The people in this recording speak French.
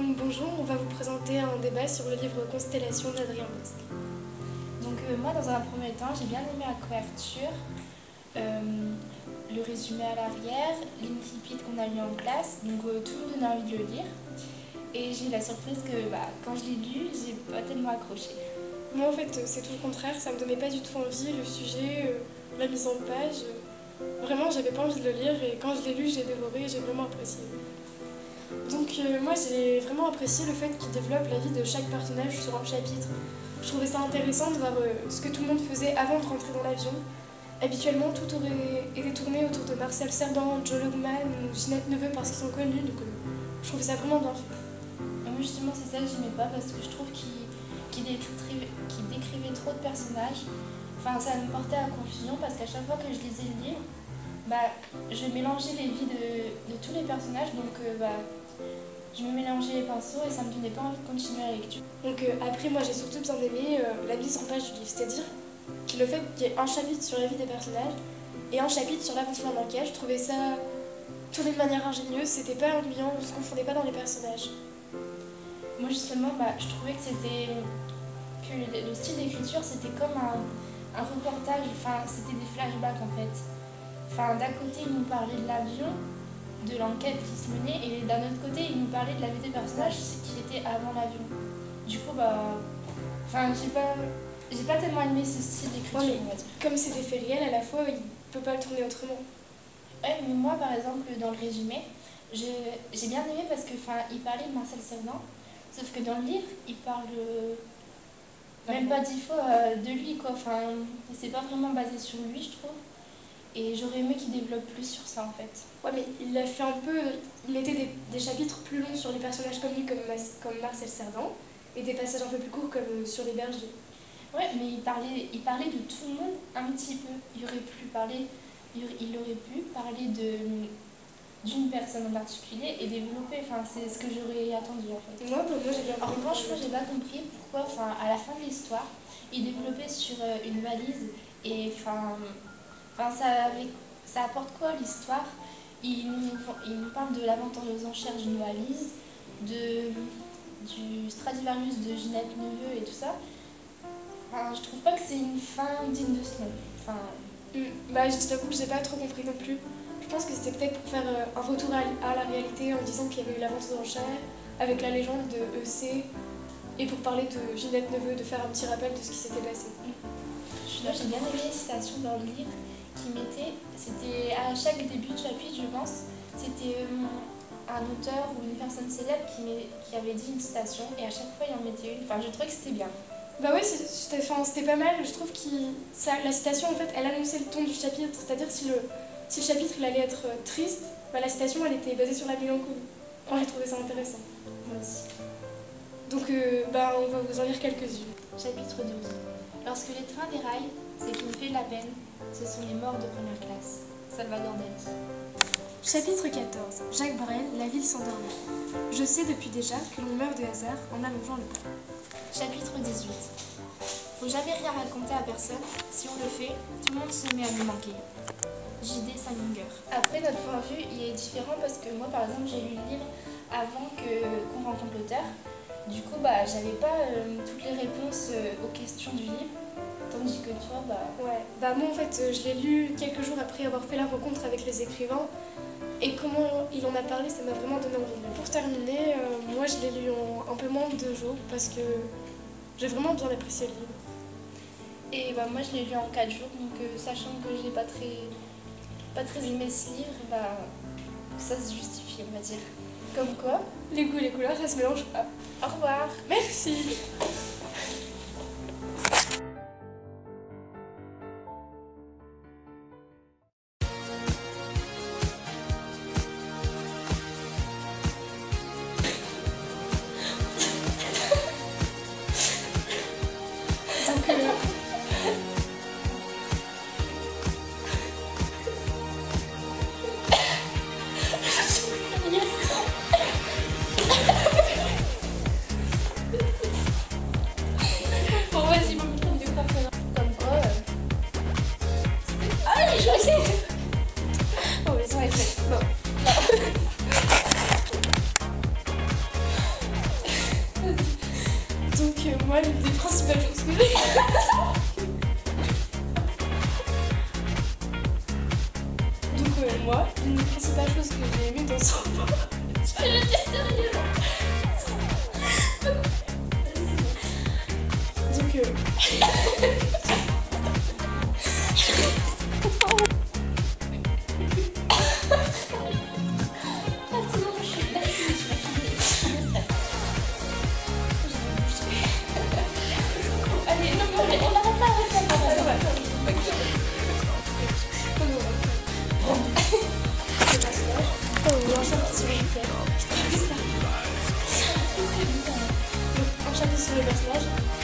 Donc bonjour, on va vous présenter un débat sur le livre Constellation d'Adrien Bosc. Donc moi dans un premier temps j'ai bien aimé la couverture, le résumé à l'arrière, l'incipit qu'on a lu en classe, donc tout me donnait envie de le lire. Et j'ai eu la surprise que quand je l'ai lu, j'ai pas tellement accroché. Moi en fait c'est tout le contraire, ça me donnait pas du tout envie, le sujet, la mise en page, vraiment j'avais pas envie de le lire et quand je l'ai lu j'ai dévoré et j'ai vraiment apprécié. Donc moi j'ai vraiment apprécié le fait qu'il développe la vie de chaque personnage sur un chapitre. Je trouvais ça intéressant de voir ce que tout le monde faisait avant de rentrer dans l'avion. Habituellement tout aurait été tourné autour de Marcel Cerdan, Joe Logman ou Ginette Neveu parce qu'ils sont connus, donc je trouvais ça vraiment bien fait. Et moi justement c'est ça que j'aimais pas parce que je trouve qu'il décrivait trop de personnages. Enfin ça me portait à confusion parce qu'à chaque fois que je lisais le livre, je mélangeais les vies de tous les personnages, donc je me mélangeais les pinceaux et ça me donnait pas envie de continuer la lecture. Donc après moi j'ai surtout bien aimé la mise en page du livre, c'est-à-dire le fait qu'il y ait un chapitre sur la vie des personnages et un chapitre sur l'avancement d'enquête. Je trouvais ça tourné de manière ingénieuse, c'était pas ennuyant, on se confondait pas dans les personnages. Moi justement je trouvais que le style d'écriture c'était comme un reportage, enfin c'était des flashbacks en fait. Enfin d'un côté il nous parlait de l'avion, de l'enquête qui se menait, et d'un autre côté il nous parlait de la vie des personnages qui était avant l'avion. Du coup j'ai pas tellement aimé ce style d'écriture, on va dire. Comme c'est des faits réels, à la fois il peut pas le tourner autrement. Ouais, mais moi par exemple dans le résumé, j'ai bien aimé parce que il parlait de Marcel Cerdan, sauf que dans le livre il parle même pas 10 fois de lui quoi. Enfin c'est pas vraiment basé sur lui je trouve. Et j'aurais aimé qu'il développe plus sur ça en fait. Ouais mais il l'a fait un peu, il mettait des chapitres plus longs sur les personnages connus comme Marcel Cerdan et des passages un peu plus courts comme sur les bergers. Ouais mais il parlait de tout le monde un petit peu. Il aurait pu parler d'une personne en particulier et développer, c'est ce que j'aurais attendu en fait. Moi j'ai bien compris. En revanche, moi j'ai pas compris pourquoi à la fin de l'histoire, il développait sur une valise et ça apporte quoi l'histoire? Il nous parle de la vente aux enchères d'une valise, du Stradivarius de Ginette Neveu et tout ça. Je trouve pas que c'est une fin digne de ce nom. Je t'avoue que j'ai pas trop compris non plus. Je pense que c'était peut-être pour faire un retour à la réalité en disant qu'il y avait eu la vente aux enchères avec la légende de EC et pour parler de Ginette Neveu, de faire un petit rappel de ce qui s'était passé. Moi j'ai bien aimé les citations dans le livre qui mettait, c'était à chaque début de chapitre je pense, c'était un auteur ou une personne célèbre qui avait dit une citation et à chaque fois il en mettait une. Je trouvais que c'était bien. Bah oui, c'était pas mal. Je trouve que la citation en fait elle annonçait le ton du chapitre, c'est-à-dire si le chapitre il allait être triste, la citation elle était basée sur la mélancolie. Moi j'ai trouvé ça intéressant. Moi aussi. Donc on va vous en lire quelques-unes. Chapitre 12. Lorsque les trains déraillent, ce qui me fait de la peine, ce sont les morts de première classe. Salvador Dali. Chapitre 14. Jacques Brel, la ville s'endormit. Je sais depuis déjà que l'on meurt de hasard en allongeant le temps. Chapitre 18. Faut jamais rien raconter à personne, si on le fait, tout le monde se met à nous manquer. J.D. Salinger. Après, notre point de vue il est différent parce que moi, par exemple, j'ai lu le livre avant qu'on rencontre l'auteur. Du coup, j'avais pas toutes les réponses aux questions du livre, tandis que toi, moi, en fait, je l'ai lu quelques jours après avoir fait la rencontre avec les écrivains. Et comment il en a parlé, ça m'a vraiment donné envie. Pour terminer, moi, je l'ai lu en un peu moins de 2 jours parce que j'ai vraiment bien apprécié le livre. Et moi, je l'ai lu en 4 jours, donc sachant que j'ai pas très aimé ce livre, ça se justifie, on va dire. Comme quoi, les goûts et les couleurs, ça se mélange pas. Au revoir. Merci. principale chose que j'ai. Donc moi, une des principales choses que j'ai aimé dans ce roman, je vais le dire sérieusement. Donc Allez, non, on n'arrête pas. un chapitre sur les personnages.